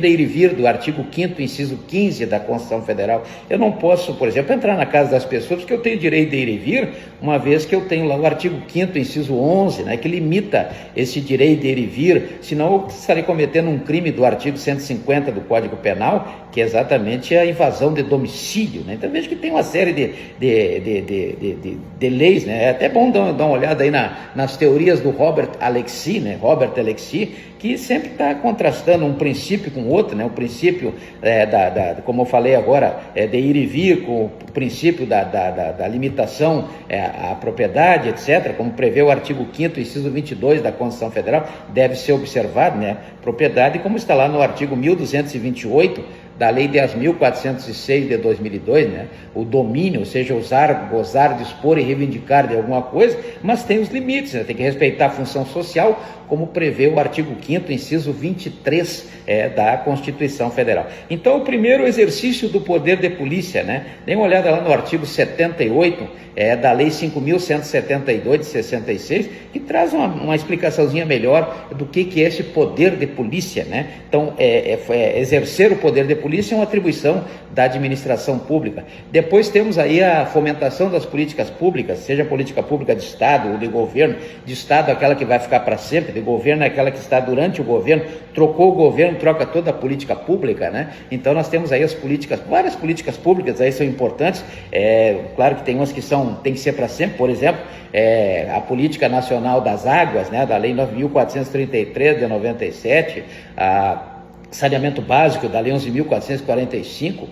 de ir e vir do artigo 5º, inciso 15 da Constituição Federal. Eu não posso, por exemplo, entrar na casa das pessoas porque eu tenho direito de ir e vir, uma vez que eu tenho lá o artigo 5º, inciso 11, né, que limita esse direito de ir e vir, senão eu estarei cometendo um crime do artigo 150 do Código Penal, que é exatamente a invasão de domicílio, né? Então vejo que tem uma série de leis, né? É até bom dar uma olhada aí nas teorias do Robert Alexy, né? Robert Alexy, que sempre está contrastando um princípio com o outro, né? O princípio, como eu falei agora, de ir e vir, com o princípio da limitação à propriedade, etc., como prevê o artigo 5º, inciso 22 da Constituição Federal, deve ser observado, né? Propriedade, como está lá no artigo 1228 da Lei 10.406 de 2002, né? O domínio, ou seja, usar, gozar, dispor e reivindicar de alguma coisa, mas tem os limites, né? Tem que respeitar a função social, como prevê o artigo 5º, inciso 23 da Constituição Federal. Então, o primeiro exercício do poder de polícia, né? Dê uma olhada lá no artigo 78 da Lei 5.172 de 66, que traz uma explicaçãozinha melhor do que é esse poder de polícia, né? Então, exercer o poder de polícia é uma atribuição da administração pública. Depois temos aí a fomentação das políticas públicas, seja política pública de Estado ou de governo. De Estado, aquela que vai ficar para sempre; de governo, aquela que está durante o governo. Trocou o governo, troca toda a política pública, né? Então nós temos aí as políticas, várias políticas públicas aí são importantes. Claro que tem umas que tem que ser para sempre, por exemplo, a Política Nacional das Águas, né, da Lei 9.433 de 97, saneamento básico da Lei 11.445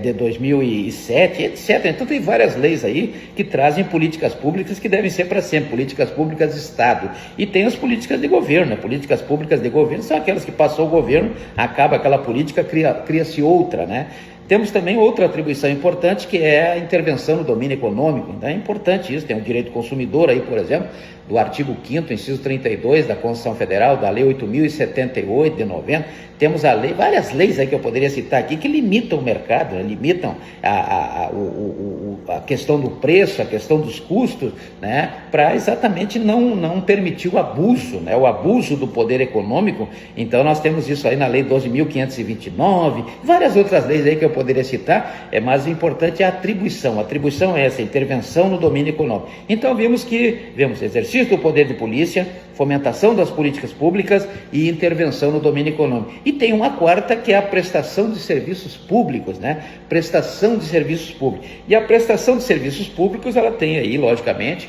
de 2007, etc. Então tem várias leis aí que trazem políticas públicas que devem ser para sempre, políticas públicas de Estado. E tem as políticas de governo, né? Políticas públicas de governo são aquelas que passou o governo, acaba aquela política, cria-se outra, né? Temos também outra atribuição importante, que é a intervenção no domínio econômico. Então é importante isso, tem o direito do consumidor aí, por exemplo, do artigo 5º, inciso 32 da Constituição Federal, da Lei 8.078 de 90, temos várias leis aí que eu poderia citar aqui, que limitam o mercado, né? Limitam a questão do preço, a questão dos custos, né? Para exatamente não permitir o abuso, né? O abuso do poder econômico. Então nós temos isso aí na Lei 12.529, várias outras leis aí que eu poderia citar, mas o importante é a atribuição. A atribuição é essa, intervenção no domínio econômico. Então vemos exercício do poder de polícia, fomentação das políticas públicas e intervenção no domínio econômico. E tem uma quarta, que é a prestação de serviços públicos, né? Prestação de serviços públicos. E a prestação de serviços públicos, ela tem aí, logicamente,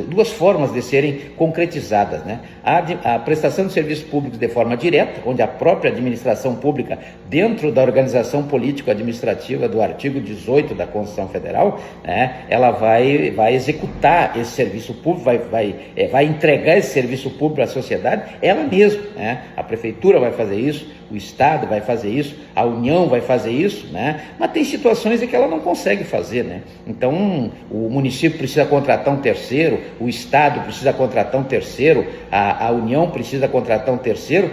duas formas de serem concretizadas, né? A prestação de serviços públicos de forma direta, onde a própria administração pública, dentro da organização político-administrativa do artigo 18 da Constituição Federal, né, ela vai executar esse serviço público, vai entregar esse serviço público à sociedade, ela mesma, né? A prefeitura vai fazer isso, o Estado vai fazer isso, a União vai fazer isso, né? Mas tem situações em que ela não consegue fazer, né? Então o município precisa contratar um terceiro, o Estado precisa contratar um terceiro, a União precisa contratar um terceiro,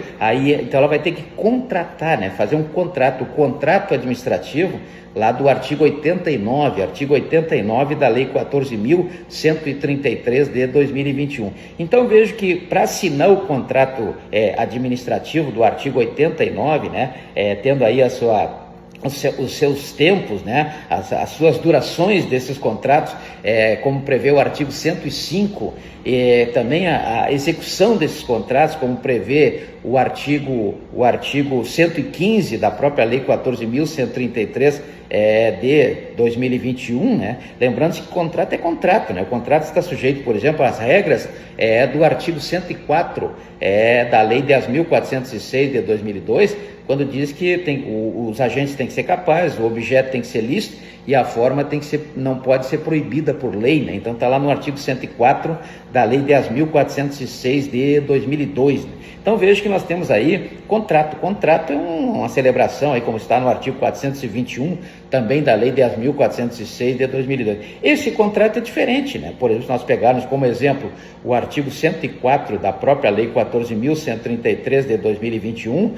então ela vai ter que contratar, né? Fazer um contrato, o contrato administrativo, lá do artigo 89 da Lei 14.133 de 2021. Então vejo que para assinar o contrato administrativo do artigo 89, né, tendo aí os seus tempos, né, as suas durações desses contratos, como prevê o artigo 105, também a execução desses contratos, como prevê o artigo 115 da própria Lei 14.133 de 2021, né? Lembrando que contrato é contrato, né? O contrato está sujeito, por exemplo, às regras do artigo 104 da Lei 10.406 de 2002, quando diz que os agentes têm que ser capazes, o objeto tem que ser lícito e a forma não pode ser proibida por lei, né? Então está lá no artigo 104 da Lei 10.406 de 2002. Né? Então vejo que nós temos aí contrato é uma celebração, aí como está no artigo 421 também da Lei 10.406 de 2002. Esse contrato é diferente, né? Por exemplo, nós pegarmos como exemplo o artigo 104 da própria Lei 14.133 de 2021,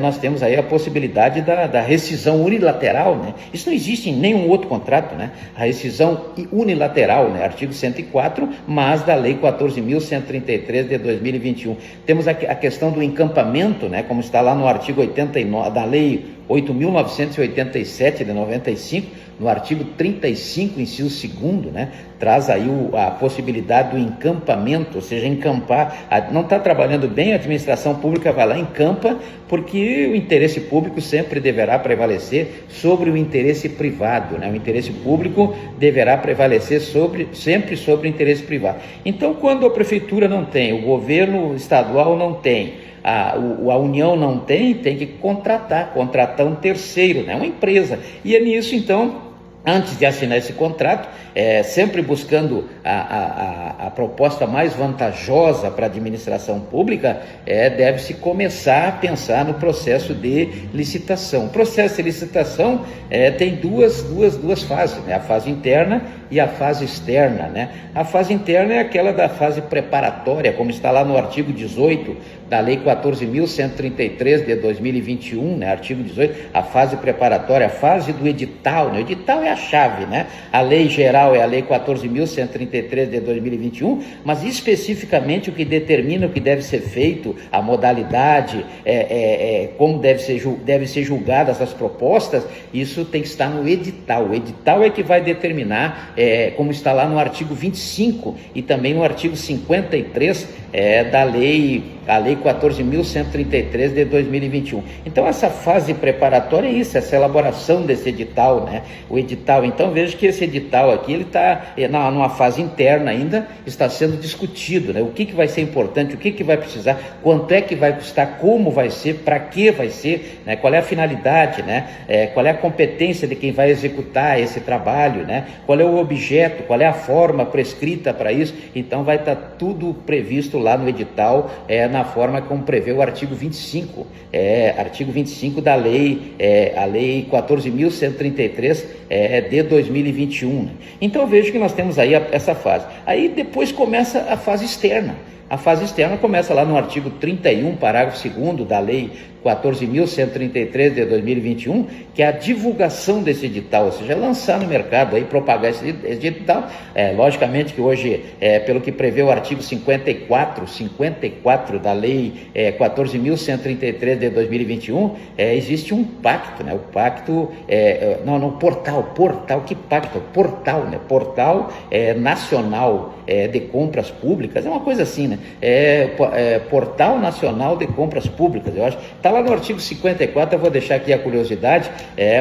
nós temos aí a possibilidade da rescisão unilateral, né? Isso não existe em nenhum outro contrato, né? A rescisão unilateral, né? Artigo 104, mas da Lei 14.133 de 2021. Temos a questão do encampamento, né? Como está lá no artigo 89 da Lei 8.987 de 95, no artigo 35, inciso 2º, né, traz aí a possibilidade do encampamento, ou seja, encampar, não está trabalhando bem, a administração pública vai lá, encampa, porque o interesse público sempre deverá prevalecer sobre o interesse privado, né? O interesse público deverá prevalecer sempre sobre o interesse privado. Então, quando a prefeitura não tem, o governo estadual não tem, a União não tem que contratar um terceiro, né? Uma empresa. E é nisso, então, antes de assinar esse contrato, sempre buscando a proposta mais vantajosa para a administração pública, deve-se começar a pensar no processo de licitação. O processo de licitação tem duas fases, né? A fase interna e a fase externa, né? A fase interna é aquela da fase preparatória, como está lá no artigo 18 da Lei 14.133 de 2021, né? Artigo 18, a fase preparatória, a fase do edital, né? O edital é a chave, né? A lei geral é a Lei 14.133 de 2021, mas especificamente o que determina o que deve ser feito, a modalidade, como deve ser julgadas as propostas, isso tem que estar no edital. O edital é que vai determinar, como está lá no artigo 25 e também no artigo 53 da lei, a Lei 14.133 de 2021. Então, essa fase preparatória é isso, essa elaboração desse edital, né? O edital, então, veja que esse edital aqui, ele está numa fase interna ainda, está sendo discutido, né? O que vai ser importante, o que vai precisar, quanto é que vai custar, como vai ser, para que vai ser, né? Qual é a finalidade, né? Qual é a competência de quem vai executar esse trabalho, né? Qual é o objeto, qual é a forma prescrita para isso. Então, vai estar tudo previsto lá no edital, na forma como prevê o artigo 25, artigo 25 da lei, a lei 14.133 de 2021. Né? Então vejo que nós temos aí essa fase. Aí depois começa a fase externa. A fase externa começa lá no artigo 31, parágrafo 2º da lei 14.133 de 2021, que é a divulgação desse edital, ou seja, lançar no mercado, aí, propagar esse edital. Logicamente que hoje, pelo que prevê o artigo 54 da lei 14.133 de 2021, existe um pacto, né? O pacto, portal, que pacto? Portal, né? Portal nacional de compras públicas, é uma coisa assim, né? Portal nacional de compras públicas, eu acho, está lá no artigo 54, eu vou deixar aqui a curiosidade,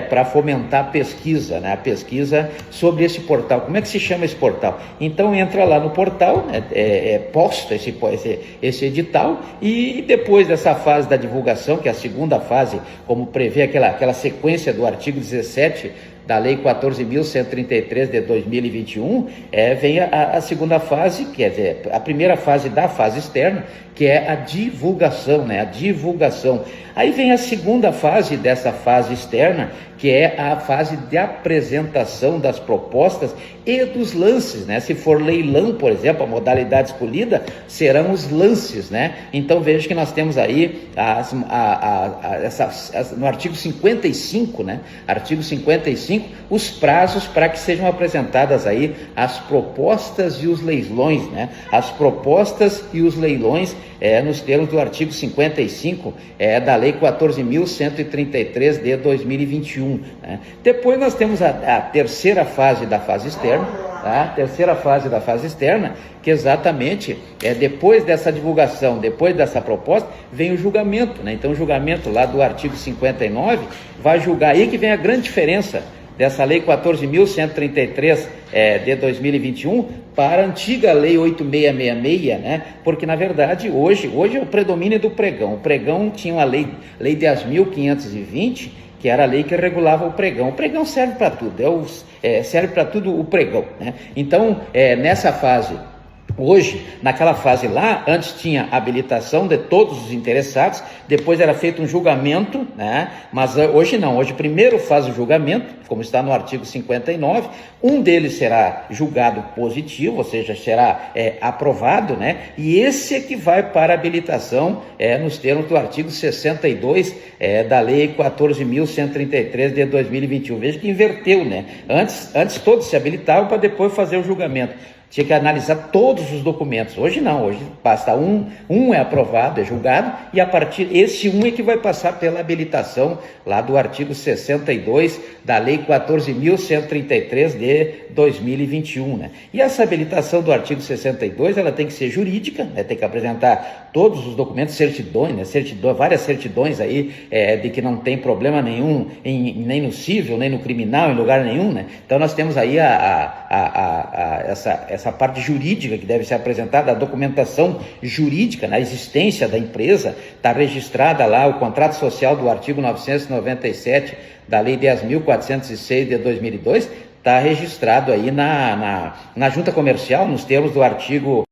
para fomentar a pesquisa, né? A pesquisa sobre esse portal. Como é que se chama esse portal? Então entra lá no portal, né? Posta esse edital, e depois dessa fase da divulgação, que é a segunda fase, como prevê aquela sequência do artigo 17 da Lei 14.133 de 2021, vem a segunda fase, quer dizer, a primeira fase da fase externa, que é a divulgação, né? A divulgação. Aí vem a segunda fase dessa fase externa, que é a fase de apresentação das propostas e dos lances, né? Se for leilão, por exemplo, a modalidade escolhida serão os lances, né? Então veja que nós temos aí no artigo 55, né? Artigo 55, os prazos para que sejam apresentadas aí as propostas e os leilões, né? As propostas e os leilões, nos termos do artigo 55 da Lei 14.133 de 2021. Né? Depois nós temos a terceira fase da fase externa, tá? A terceira fase da fase externa, que exatamente depois dessa divulgação, depois dessa proposta, vem o julgamento, né? Então o julgamento lá do artigo 59 vai julgar, aí que vem a grande diferença dessa Lei 14.133 de 2021 para a antiga Lei 8.666, né? Porque na verdade hoje é o predomínio do pregão. O pregão tinha uma lei 10.520, que era a lei que regulava o pregão. O pregão serve para tudo, serve para tudo o pregão, né? Então, nessa fase Hoje, naquela fase lá, antes tinha habilitação de todos os interessados, depois era feito um julgamento, né? Mas hoje não, hoje primeiro faz o julgamento, como está no artigo 59, um deles será julgado positivo, ou seja, será aprovado, né? E esse é que vai para a habilitação nos termos do artigo 62 da Lei 14.133 de 2021. Veja que inverteu, né? Antes todos se habilitavam para depois fazer o julgamento. Tinha que analisar todos os documentos. Hoje não, hoje basta um é aprovado, é julgado, e a partir esse um é que vai passar pela habilitação lá do artigo 62 da Lei 14.133 de 2021, né? E essa habilitação do artigo 62, ela tem que ser jurídica, né? Tem que apresentar todos os documentos, certidões, né? Várias certidões aí de que não tem problema nenhum nem no civil, nem no criminal, em lugar nenhum, né? Então nós temos aí essa parte jurídica que deve ser apresentada, a documentação jurídica, na existência da empresa, está registrada lá o contrato social do artigo 997 da Lei 10.406 de 2002, está registrado aí na junta comercial, nos termos do artigo